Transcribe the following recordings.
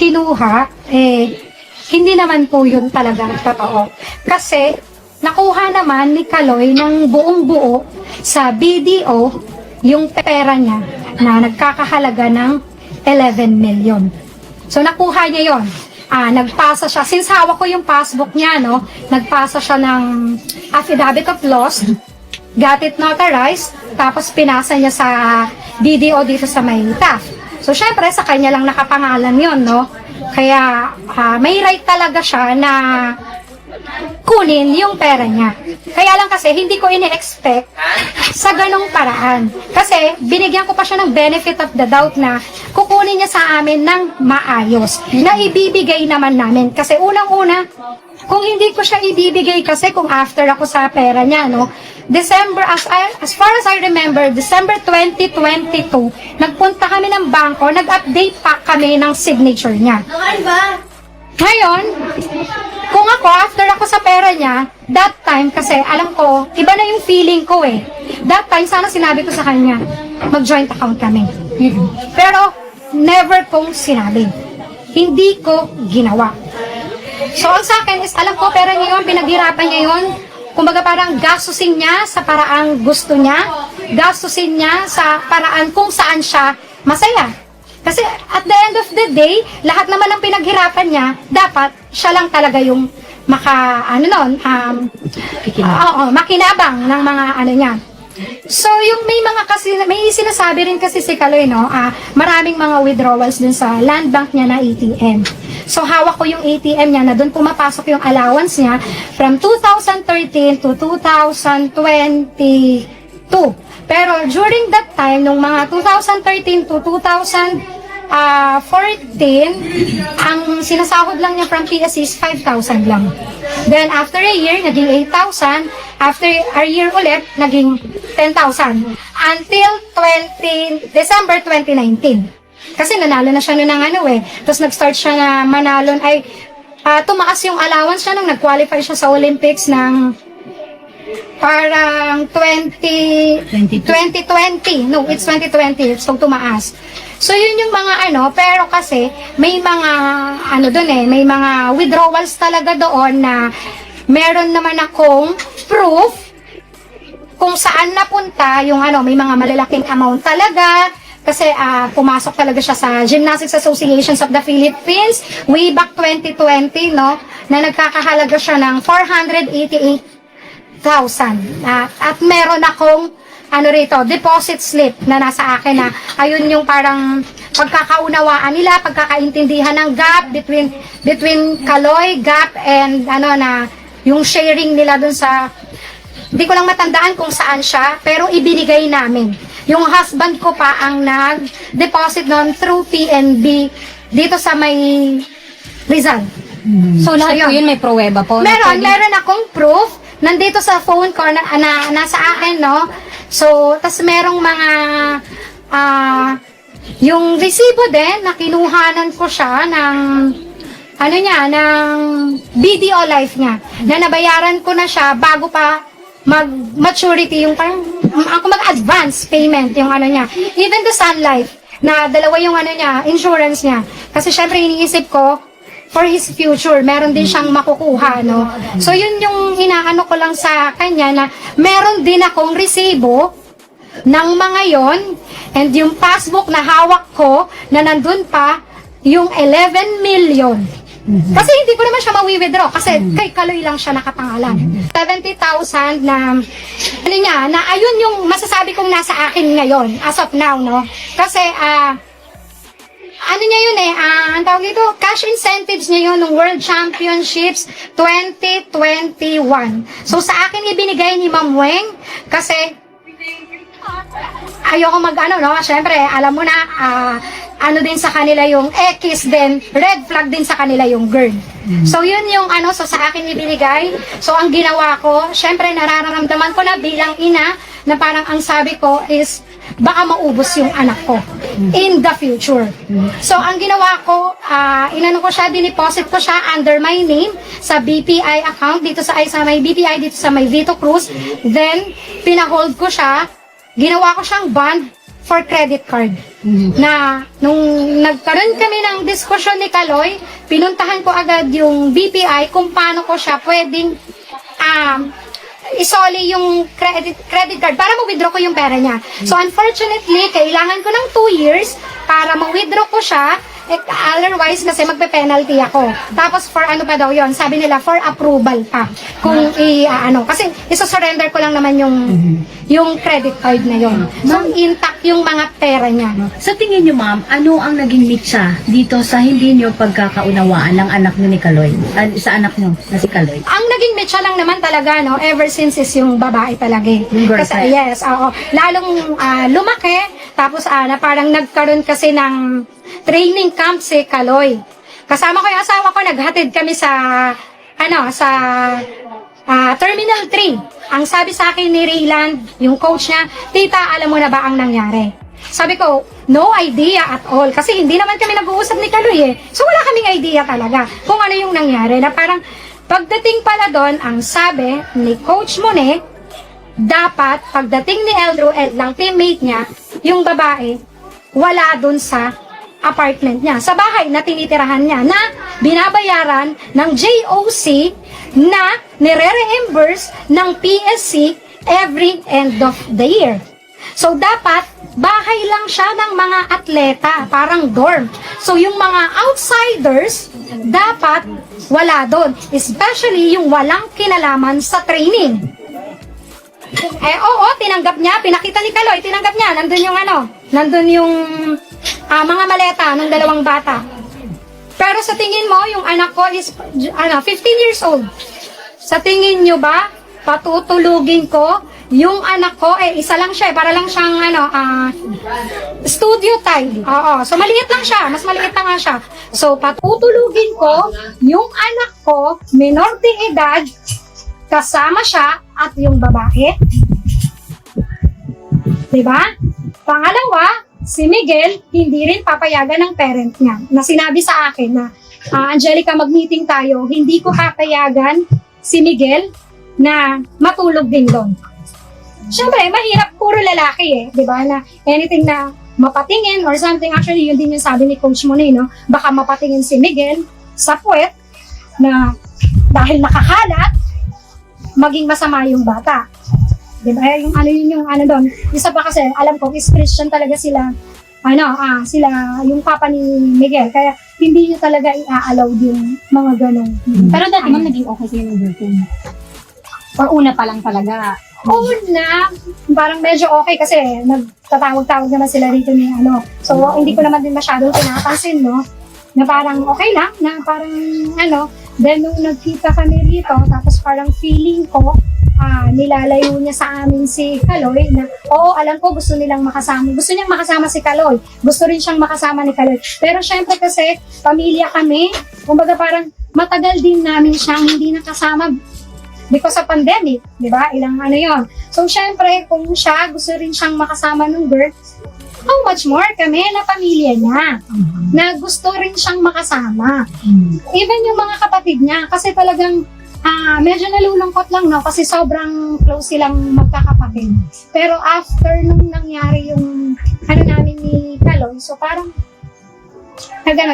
kinuha, hindi naman po yun talaga totoo. Kasi, nakuha naman ni Kaloy ng buong buo sa BDO yung pera niya na nagkakahalaga ng 11 million. So, nakuha niya yon. Nagpasa siya. Since hawak ko yung passbook niya, no, nagpasa siya ng affidavit of loss, got it notarized, tapos pinasa niya sa BDO dito sa Maynita. So, syempre, sa kanya lang nakapangalan yon, no? Kaya, may right talaga siya na kunin yung pera niya. Kaya lang kasi, hindi ko ini-expect sa ganong paraan. Kasi, binigyan ko pa siya ng benefit of the doubt na kukunin niya sa amin ng maayos. Na ibibigay naman namin. Kasi unang-una, kung hindi ko siya ibibigay kasi kung after ako sa pera niya, no? December, as far as I remember, December 2022, nagpunta kami ng bangko, nag-update pa kami ng signature niya. Ngayon, kung after ako sa pera niya, that time, kasi alam ko, iba na yung feeling ko eh. That time, sana sinabi ko sa kanya, mag-joint account kami. Pero, never kong sinabi. Hindi ko ginawa. So, ang sa akin is, alam ko, pera niya yun, pinaghirapan niya yun. Kumbaga parang gastusin niya sa paraang gusto niya, gastusin niya sa paraan kung saan siya masaya. Kasi at the end of the day, lahat naman ng pinaghirapan niya, dapat siya lang talaga yung makinabang ng mga ano niya. So, yung may sinasabi rin kasi si Kaloy, no, maraming mga withdrawals dun sa land bank niya na ATM. So, hawak ko yung ATM niya na doon pumapasok yung allowance niya from 2013 to 2022. Pero during that time, nung mga 2013 to 2014, ang sinasahod lang niya from PSC is 5,000 lang. Then, after a year, naging 8,000. After a year ulit, naging 10,000. Until December 2019. Kasi nanalo na siya noon ng Tapos nag-start siya na manalo, tumaas yung allowance siya nung nag-qualify siya sa Olympics ng parang 2020. No, it's 2020. So, tumaas. So, yun yung mga pero kasi may mga may mga withdrawals talaga doon na meron naman akong proof kung saan napunta yung may mga malalaking amount talaga. Kasi pumasok talaga siya sa Gymnastics Associations of the Philippines way back 2020, no, na nagkakahalaga siya ng 488,000. At meron akong deposit slip na nasa akin na ayun yung parang pagkakaunawaan nila, pagkakaintindihan ng gap between Kaloy, gap, and yung sharing nila dun sa, hindi ko lang matandaan kung saan siya, pero ibinigay namin. Yung husband ko pa ang nag-deposit nun through PNB dito sa may Rizal. So, lahat po yun may pruweba po? Meron akong proof. Nandito sa phone ko na nasa akin, no? So, tas merong mga yung resibo din, na kinuhanan ko siya ng ng BDO Life niya. Na nabayaran ko na siya bago pa mag-maturity, yung parang ako mag-advance payment yung niya. Even the Sun Life, na dalawa yung insurance niya. Kasi syempre iniisip ko, for his future, meron din siyang makukuha, no? So, yun yung inaano ko lang sa kanya na meron din akong resibo ng mga yon, and yung passbook na hawak ko na nandun pa yung 11 million. Kasi hindi ko naman siya mawi-withdraw kasi kay Kaloy lang siya nakapangalan. 70,000 na na ayun yung masasabi kong nasa akin ngayon as of now, no? Kasi niya yun ang tawag dito, cash incentives niya yun ng World Championships 2021. So sa akin ibinigay ni Ma'am Weng kasi ayoko syempre alam mo na din sa kanila yung X, then red flag din sa kanila yung girl. So yun yung so sa akin ibinigay. So ang ginawa ko, syempre nararamdaman ko na bilang ina na parang ang sabi ko is baka maubos yung anak ko in the future. So ang ginawa ko, inano ko siya, dineposit ko siya under my name sa BPI account dito sa may BPI dito sa may Vito Cruz. Then pinahold ko siya, ginawa ko siyang bond for credit card. Na nung nagkaroon kami ng diskusyon ni Kaloy, pinuntahan ko agad yung BPI kung paano ko siya pwedeng isoli yung credit card para ma-withdraw ko yung pera niya. So unfortunately, kailangan ko ng 2 years para ma-withdraw ko siya. Otherwise, kasi magpe-penalty ako. Tapos, for ano pa daw yon? Sabi nila, for approval pa. Kung kasi isa-surrender ko lang naman yung credit card na yon. So, intact yung mga pera niya. Sa tingin niyo, ma'am, ano ang naging mitsa dito sa hindi niyo pagkakaunawaan ng anak niyo ni Kaloy? Sa anak niyo na si Kaloy? Ang naging mecha lang naman talaga, no, ever since is yung babae talaga. Yung girlfriend. Kasi, yes, oo. Lalong lumaki, tapos na parang nagkaroon kasi ng training camp si Kaloy. Kasama ko yung asawa ko, naghatid kami sa Terminal 3. Ang sabi sa akin ni Rayland, yung coach niya, "Tita, alam mo na ba ang nangyari?" Sabi ko, no idea at all. Kasi hindi naman kami nag-uusap ni Kaloy eh. So wala kaming idea talaga kung ano yung nangyari. Na parang pagdating pala doon, ang sabi ni Coach Mone, dapat pagdating ni Eldro ng teammate niya, yung babae, wala doon sa apartment niya, sa bahay na tinitirahan niya, na binabayaran ng JOC na nire-reimburse ng PSC every end of the year. So, dapat, bahay lang siya ng mga atleta, parang dorm. So, yung mga outsiders, dapat wala doon. Especially yung walang kinalaman sa training. Oo, tinanggap niya, pinakita ni Kaloy, tinanggap niya, nandun yung mga maleta ng dalawang bata. Pero sa tingin mo, yung anak ko is 15 years old. Sa tingin nyo ba, patutulugin ko yung anak ko, isa lang siya, para lang siyang studio time. Oo, so maliit lang siya, mas maliit na nga siya. So patutulugin ko yung anak ko, minor de edad, kasama siya at yung babae. Diba? Pangalawa, si Miguel, hindi rin papayagan ng parent niya. Na sinabi sa akin na, Angelica, mag-meeting tayo, hindi ko papayagan si Miguel na matulog din doon. Siyempre, mahirap, puro lalaki eh. Diba? Na anything na mapatingin or something, actually, yun din yung sabi ni Coach Mone, no? Baka mapatingin si Miguel sa puwet na dahil nakakalat, maging masama yung bata. Diba? Yung doon. Isa pa kasi, alam ko, is Christian talaga sila, yung papa ni Miguel. Kaya, hindi niyo talaga i-allow yung mga ganun. Pero dati ma'am, naging okay kayo ng girlfriend. Or una pa lang talaga. Una, parang medyo okay kasi nagtatawag-tawag naman sila rito ni So, hindi ko naman din masyadong pinapansin, no? Na parang okay lang, na parang then nung nagkita kami rito, tapos parang feeling ko, nilalayo niya sa amin si Kaloy na, oo, alam ko gusto niyang makasama si Kaloy. Gusto rin siyang makasama ni Kaloy. Pero syempre kasi, pamilya kami, kumbaga parang matagal din namin siyang hindi nakasama because of pandemic, di ba? Ilang yon. So syempre, kung siya, gusto rin siyang makasama ng girl, how much more kami na pamilya niya na gusto rin siyang makasama. Even yung mga kapatid niya, kasi talagang medyo nalulungkot lang, no? Kasi sobrang close silang magkakapatid. Pero after nung nangyari yung namin ni Kaloy, so parang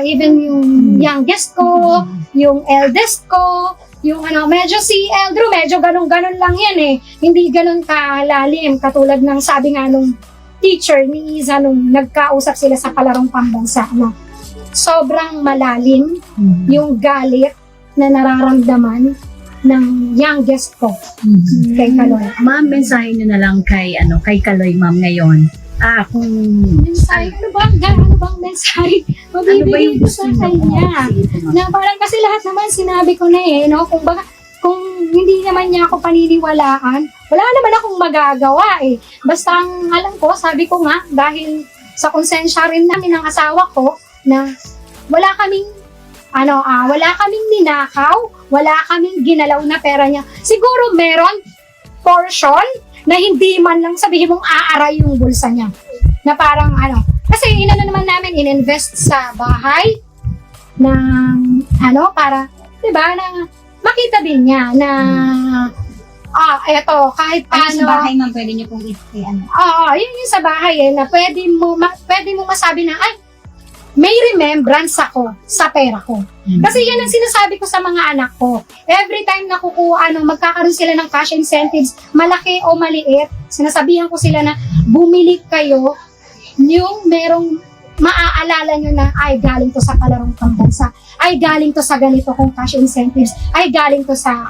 even yung youngest ko, yung eldest ko, yung medyo si Eldro, medyo ganun-ganun lang yan eh. Hindi ganun kalalim, katulad ng sabi nga nung teacher ni Iza nung nagkausap sila sa palarong pambansa na sobrang malalim yung galit na nararamdaman ng youngest ko kay Kaloy. Ma'am, mensahe niyo na lang kay Kaloy, ma'am, ngayon. Kung mensahe, ano bang mensahe mabibigay ko sa kanya? Na parang kasi lahat naman sinabi ko na eh, no? Kung hindi naman niya ako paniniwalaan, wala naman akong magagawa eh. Basta ang alam ko, sabi ko nga, dahil sa konsensya rin namin ng asawa ko, na wala kaming ninakaw, wala kaming ginalaw na pera niya. Siguro meron portion na hindi man lang sabihin mong aaray yung bulsa niya. Na parang kasi naman namin ininvest sa bahay ng para, 'di ba, na makita din niya na Eto, kahit Ano sa paano, bahay ma'am, pwede niyo pong ano. yun yung sa bahay na pwede mo masabi na, ay, may remembrance ako sa pera ko. Kasi yan ang sinasabi ko sa mga anak ko. Every time na magkakaroon sila ng cash incentives, malaki o maliit, sinasabihan ko sila na bumili kayo yung merong maaalala nyo na ay galing to sa palarong pambansa, ay galing to sa ganito kong cash incentives, ay galing to sa